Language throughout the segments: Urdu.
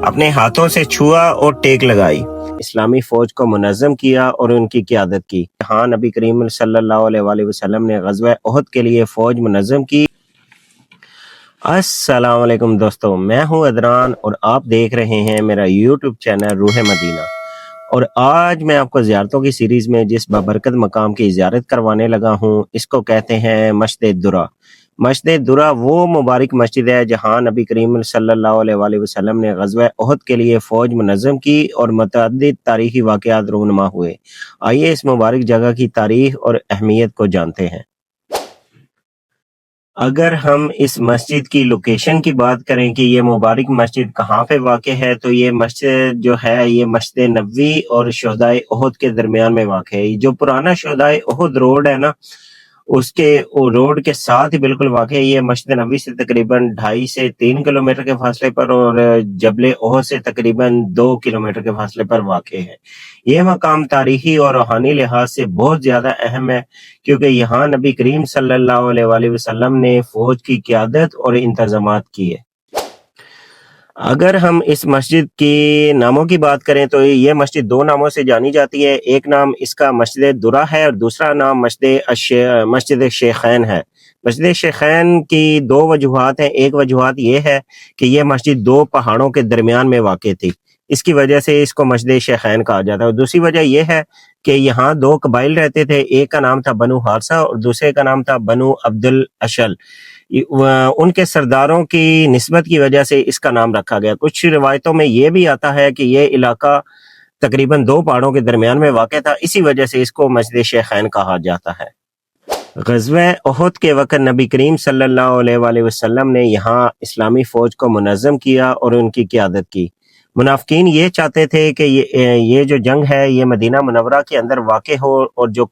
اپنے ہاتھوں سے چھوا اور ٹیک لگائی، اسلامی فوج کو منظم کیا اور ان کی قیادت کی۔ ہاں، نبی کریم صلی اللہ علیہ وآلہ وسلم نے غزوہ احد کے لیے فوج منظم کی۔ السلام علیکم دوستو، میں ہوں ادران اور آپ دیکھ رہے ہیں میرا یوٹیوب چینل روح مدینہ۔ اور آج میں آپ کو زیارتوں کی سیریز میں جس بابرکت مقام کی زیارت کروانے لگا ہوں، اس کو کہتے ہیں مسجد درہ۔ مسجد درہ وہ مبارک مسجد ہے جہاں نبی کریم صلی اللہ علیہ وآلہ وسلم نے غزوہ احد کے لیے فوج منظم کی اور متعدد تاریخی واقعات رونما ہوئے۔ آئیے اس مبارک جگہ کی تاریخ اور اہمیت کو جانتے ہیں۔ اگر ہم اس مسجد کی لوکیشن کی بات کریں کہ یہ مبارک مسجد کہاں پہ واقع ہے، تو یہ مسجد جو ہے یہ مسجد نبوی اور شہدائے احد کے درمیان میں واقع ہے۔ جو پرانا شہدائے احد روڈ ہے نا، اس کے روڈ کے ساتھ ہی بالکل واقع ہے۔ یہ مسجد نبوی سے تقریباً 2.5 سے 3 کلومیٹر کے فاصلے پر اور جبل احد سے تقریباً 2 کلومیٹر کے فاصلے پر واقع ہے۔ یہ مقام تاریخی اور روحانی لحاظ سے بہت زیادہ اہم ہے، کیونکہ یہاں نبی کریم صلی اللہ علیہ وآلہ وسلم نے فوج کی قیادت اور انتظامات کیے۔ اگر ہم اس مسجد کی ناموں کی بات کریں تو یہ مسجد 2 ناموں سے جانی جاتی ہے۔ ایک نام اس کا مسجد درہ ہے اور دوسرا نام مسجد شیخین ہے۔ مسجد شیخین کی 2 وجوہات ہیں۔ ایک وجوہات یہ ہے کہ یہ مسجد 2 پہاڑوں کے درمیان میں واقع تھی، اس کی وجہ سے اس کو مسجد شیخین کہا جاتا ہے۔ اور دوسری وجہ یہ ہے کہ یہاں 2 قبائل رہتے تھے، ایک کا نام تھا بنو حارثہ اور دوسرے کا نام تھا بنو عبد الاشل۔ ان کے سرداروں کی نسبت کی وجہ سے اس کا نام رکھا گیا۔ کچھ روایتوں میں یہ بھی آتا ہے کہ یہ علاقہ تقریباً 2 پہاڑوں کے درمیان میں واقع تھا، اسی وجہ سے اس کو مسجد شیخین کہا جاتا ہے۔ غزوہ احد کے وقت نبی کریم صلی اللہ علیہ وآلہ وسلم نے یہاں اسلامی فوج کو منظم کیا اور ان کی قیادت کی۔ منافقین یہ چاہتے تھے کہ یہ جو جنگ ہے یہ مدینہ منورہ کے اندر واقع ہو اور جو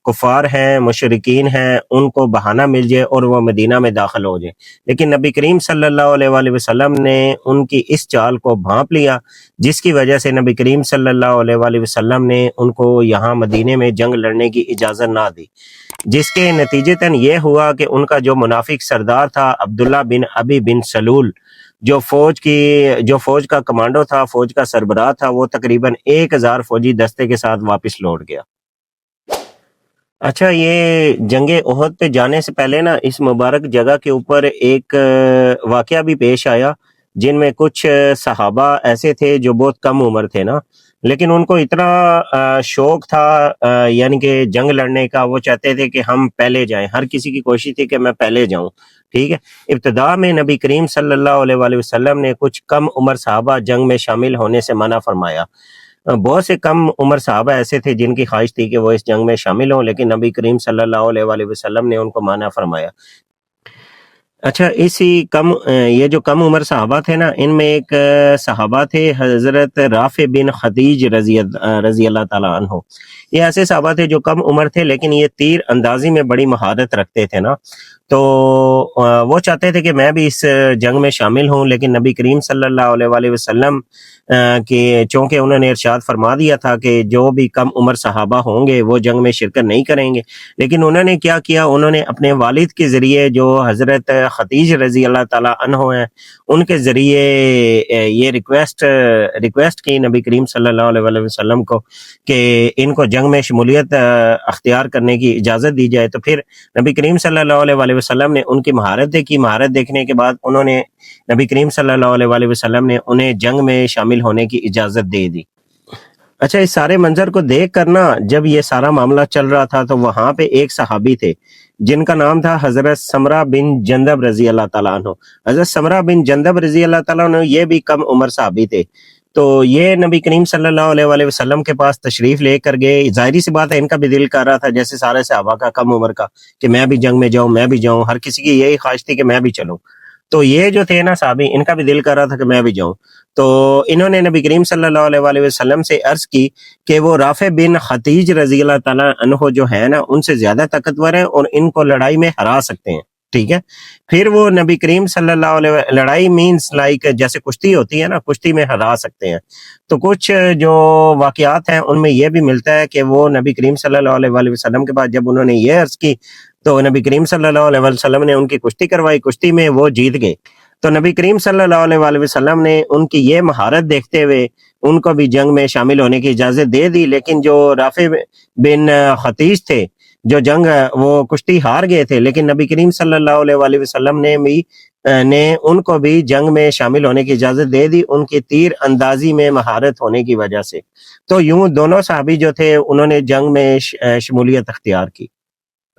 کفار ہیں، مشرکین ہیں، ان کو بہانہ مل جائے اور وہ مدینہ میں داخل ہو جائے۔ لیکن نبی کریم صلی اللہ علیہ وآلہ وسلم نے ان کی اس چال کو بھانپ لیا، جس کی وجہ سے نبی کریم صلی اللہ علیہ وآلہ وسلم نے ان کو یہاں مدینے میں جنگ لڑنے کی اجازت نہ دی، جس کے نتیجتاً یہ ہوا کہ ان کا جو منافق سردار تھا عبداللہ بن ابی بن سلول، جو فوج کا کمانڈو تھا، فوج کا سربراہ تھا، وہ تقریباً 1000 فوجی دستے کے ساتھ واپس لوٹ گیا۔ اچھا، یہ جنگ احد پہ جانے سے پہلے نا اس مبارک جگہ کے اوپر ایک واقعہ بھی پیش آیا، جن میں کچھ صحابہ ایسے تھے جو بہت کم عمر تھے نا، لیکن ان کو اتنا شوق تھا یعنی کہ جنگ لڑنے کا، وہ چاہتے تھے کہ ہم پہلے جائیں، ہر کسی کی کوشش تھی کہ میں پہلے جاؤں، ٹھیک ہے۔ ابتدا میں نبی کریم صلی اللہ علیہ وآلہ وسلم نے کچھ کم عمر صحابہ جنگ میں شامل ہونے سے منع فرمایا۔ بہت سے کم عمر صحابہ ایسے تھے جن کی خواہش تھی کہ وہ اس جنگ میں شامل ہوں، لیکن نبی کریم صلی اللہ علیہ وآلہ وسلم نے ان کو منع فرمایا۔ اچھا، یہ جو کم عمر صحابہ تھے نا، ان میں ایک صحابہ تھے حضرت رافع بن خدیج رضی اللہ تعالیٰ عنہ۔ یہ ایسے صحابہ تھے جو کم عمر تھے، لیکن یہ تیر اندازی میں بڑی مہارت رکھتے تھے نا، تو وہ چاہتے تھے کہ میں بھی اس جنگ میں شامل ہوں، لیکن نبی کریم صلی اللہ علیہ وآلہ وسلم چونکہ انہوں نے ارشاد فرما دیا تھا کہ جو بھی کم عمر صحابہ ہوں گے وہ جنگ میں شرکت نہیں کریں گے، لیکن انہوں نے کیا کیا، انہوں نے اپنے والد کے ذریعے جو حضرت خدیج رضی اللہ تعالیٰ عنہ ہیں، ان کے ذریعے یہ ریکویسٹ کی نبی کریم صلی اللہ علیہ وآلہ وسلم کو کہ ان کو جنگ میں شمولیت اختیار کرنے کی اجازت دی جائے۔ تو پھر نبی کریم صلی اللہ علیہ وآلہ وسلم نے ان کی مہارت دیکھی، مہارت دیکھنے کے بعد انہوں نے نبی کریم صلی اللہ علیہ وآلہ وسلم نے انہیں جنگ میں شامل ہونے کی اجازت دے دی۔ اچھا، اس سارے منظر کو دیکھ کر نا، جب یہ سارا معاملہ چل رہا تھا تو وہاں پہ ایک صحابی تھے جن کا نام تھا حضرت سمرہ بن جندب رضی اللہ تعالیٰ عنہ۔ حضرت سمرہ بن جندب رضی اللہ تعالیٰ عنہ یہ بھی کم عمر صحابی تھے، تو یہ نبی کریم صلی اللہ علیہ وآلہ وسلم کے پاس تشریف لے کر گئے۔ ظاہری سی بات ہے، ان کا بھی دل کر رہا تھا جیسے سارے صحابہ کا کم عمر کا، کہ میں بھی جنگ میں جاؤں، میں بھی جاؤں، ہر کسی کی یہی خواہش تھی کہ میں بھی چلوں۔ تو یہ جو تھے نا صحابی، ان کا بھی دل کر رہا تھا کہ میں بھی جاؤں، تو انہوں نے نبی کریم صلی اللہ علیہ وآلہ وسلم سے عرض کی کہ وہ رافع بن خدیج رضی اللہ تعالیٰ عنہ جو ہے نا، ان سے زیادہ طاقتور ہیں اور ان کو لڑائی میں ہرا سکتے ہیں، ٹھیک ہے۔ پھر وہ نبی کریم صلی اللہ علیہ لڑائی مینس لائک جیسے کشتی ہوتی ہے نا، کشتی میں ہرا سکتے ہیں۔ تو کچھ جو واقعات ہیں ان میں یہ بھی ملتا ہے کہ وہ نبی کریم صلی اللہ علیہ وآلہ وسلم کے بعد جب انہوں نے یہ عرض کی تو نبی کریم صلی اللہ علیہ وسلم نے ان کی کشتی کروائی، کشتی میں وہ جیت گئے۔ تو نبی کریم صلی اللہ علیہ وسلم نے ان کی یہ مہارت دیکھتے ہوئے ان کو بھی جنگ میں شامل ہونے کی اجازت دے دی، لیکن جو رافع بن ختیج تھے جو جنگ وہ کشتی ہار گئے تھے، لیکن نبی کریم صلی اللہ علیہ وسلم نے ان کو بھی جنگ میں شامل ہونے کی اجازت دے دی، ان کی تیر اندازی میں مہارت ہونے کی وجہ سے۔ تو یوں دونوں صحابی جو تھے انہوں نے جنگ میں شمولیت اختیار کی۔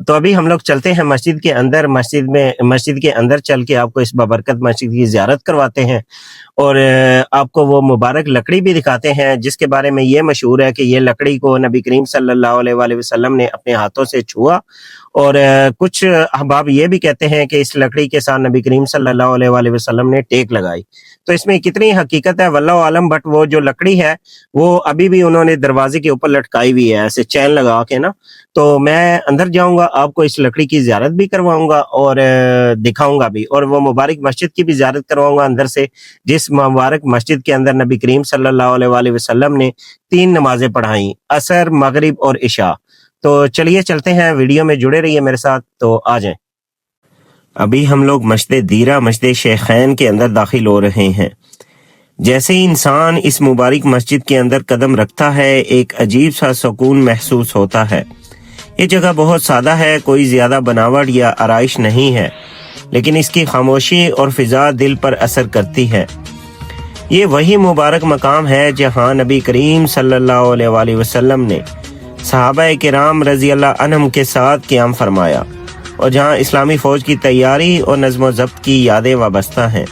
تو ابھی ہم لوگ چلتے ہیں مسجد کے اندر، مسجد کے اندر چل کے آپ کو اس بابرکت مسجد کی زیارت کرواتے ہیں، اور آپ کو وہ مبارک لکڑی بھی دکھاتے ہیں جس کے بارے میں یہ مشہور ہے کہ یہ لکڑی کو نبی کریم صلی اللہ علیہ وسلم نے اپنے ہاتھوں سے چھوا، اور کچھ احباب یہ بھی کہتے ہیں کہ اس لکڑی کے ساتھ نبی کریم صلی اللہ علیہ وسلم نے ٹیک لگائی۔ تو اس میں کتنی حقیقت ہے واللہ عالم، بٹ وہ جو لکڑی ہے وہ ابھی بھی انہوں نے دروازے کے اوپر لٹکائی ہوئی ہے ایسے چین لگا کے نا۔ تو میں اندر جاؤں گا، آپ کو اس لکڑی کی زیارت بھی کرواؤں گا اور دکھاؤں گا بھی، اور وہ مبارک مسجد کی بھی زیارت کرواؤں گا اندر سے، جس مبارک مسجد کے اندر نبی کریم صلی اللہ علیہ وسلم نے 3 نمازیں پڑھائیں، عصر، مغرب اور عشاء۔ تو چلیے چلتے ہیں، ویڈیو میں جڑے رہیے میرے ساتھ، تو آ جائیں۔ ابھی ہم لوگ مسجد دیرہ، مسجد شیخین کے اندر داخل ہو رہے ہیں۔ جیسے ہی انسان اس مبارک مسجد کے اندر قدم رکھتا ہے ایک عجیب سا سکون محسوس ہوتا ہے۔ یہ جگہ بہت سادہ ہے، کوئی زیادہ بناوٹ یا آرائش نہیں ہے، لیکن اس کی خاموشی اور فضا دل پر اثر کرتی ہے۔ یہ وہی مبارک مقام ہے جہاں نبی کریم صلی اللہ علیہ وسلم نے صحابہ کرام رضی اللہ عنہم کے ساتھ قیام فرمایا، اور جہاں اسلامی فوج کی تیاری اور نظم و ضبط کی یادیں وابستہ ہیں۔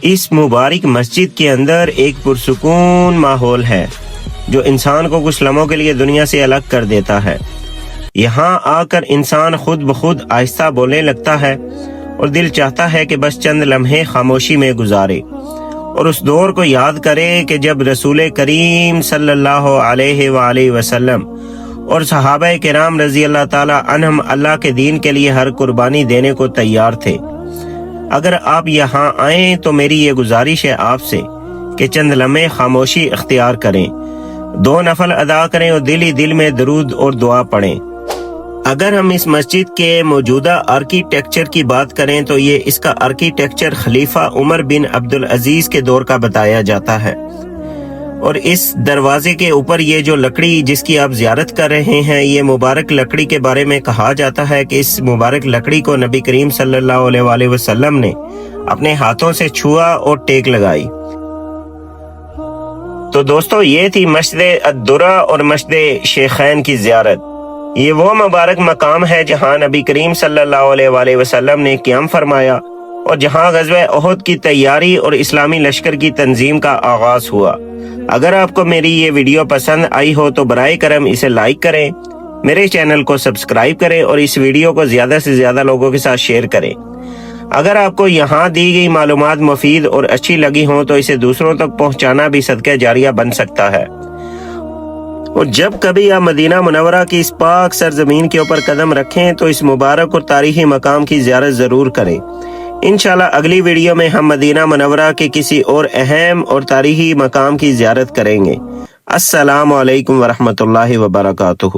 اس مبارک مسجد کے اندر ایک پرسکون ماحول ہے جو انسان کو کچھ لمحوں کے لیے دنیا سے الگ کر دیتا ہے۔ یہاں آ کر انسان خود بخود آہستہ بولنے لگتا ہے، اور دل چاہتا ہے کہ بس چند لمحے خاموشی میں گزارے اور اس دور کو یاد کرے کہ جب رسول کریم صلی اللہ علیہ وآلہ وسلم اور صحابہ کرام رضی اللہ تعالی عنہم اللہ کے دین کے لیے ہر قربانی دینے کو تیار تھے۔ اگر آپ یہاں آئیں تو میری یہ گزارش ہے آپ سے کہ چند لمحے خاموشی اختیار کریں، 2 نفل ادا کریں اور دل ہی دل میں درود اور دعا پڑھیں۔ اگر ہم اس مسجد کے موجودہ آرکیٹیکچر کی بات کریں تو یہ اس کا آرکیٹیکچر خلیفہ عمر بن عبدالعزیز کے دور کا بتایا جاتا ہے، اور اس دروازے کے اوپر یہ جو لکڑی جس کی آپ زیارت کر رہے ہیں، یہ مبارک لکڑی کے بارے میں کہا جاتا ہے کہ اس مبارک لکڑی کو نبی کریم صلی اللہ علیہ وسلم نے اپنے ہاتھوں سے چھوا اور ٹیک لگائی۔ تو دوستو یہ تھی مسجد الدرہ اور مسجد شیخین کی زیارت۔ یہ وہ مبارک مقام ہے جہاں نبی کریم صلی اللہ علیہ وسلم نے قیام فرمایا، اور جہاں غزوہ احد کی تیاری اور اسلامی لشکر کی تنظیم کا آغاز ہوا۔ اگر آپ کو میری یہ ویڈیو پسند آئی ہو تو برائے کرم اسے لائک کریں، میرے چینل کو سبسکرائب کریں اور اس ویڈیو کو زیادہ سے زیادہ لوگوں کے ساتھ شیئر کریں۔ اگر آپ کو یہاں دی گئی معلومات مفید اور اچھی لگی ہوں تو اسے دوسروں تک پہنچانا بھی صدقہ جاریہ بن سکتا ہے۔ اور جب کبھی آپ مدینہ منورہ کی اس پاک سرزمین کے اوپر قدم رکھیں تو اس مبارک اور تاریخی مقام کی زیارت ضرور کریں۔ انشاءاللہ اگلی ویڈیو میں ہم مدینہ منورہ کے کسی اور اہم اور تاریخی مقام کی زیارت کریں گے۔ السلام علیکم ورحمۃ اللہ وبرکاتہ۔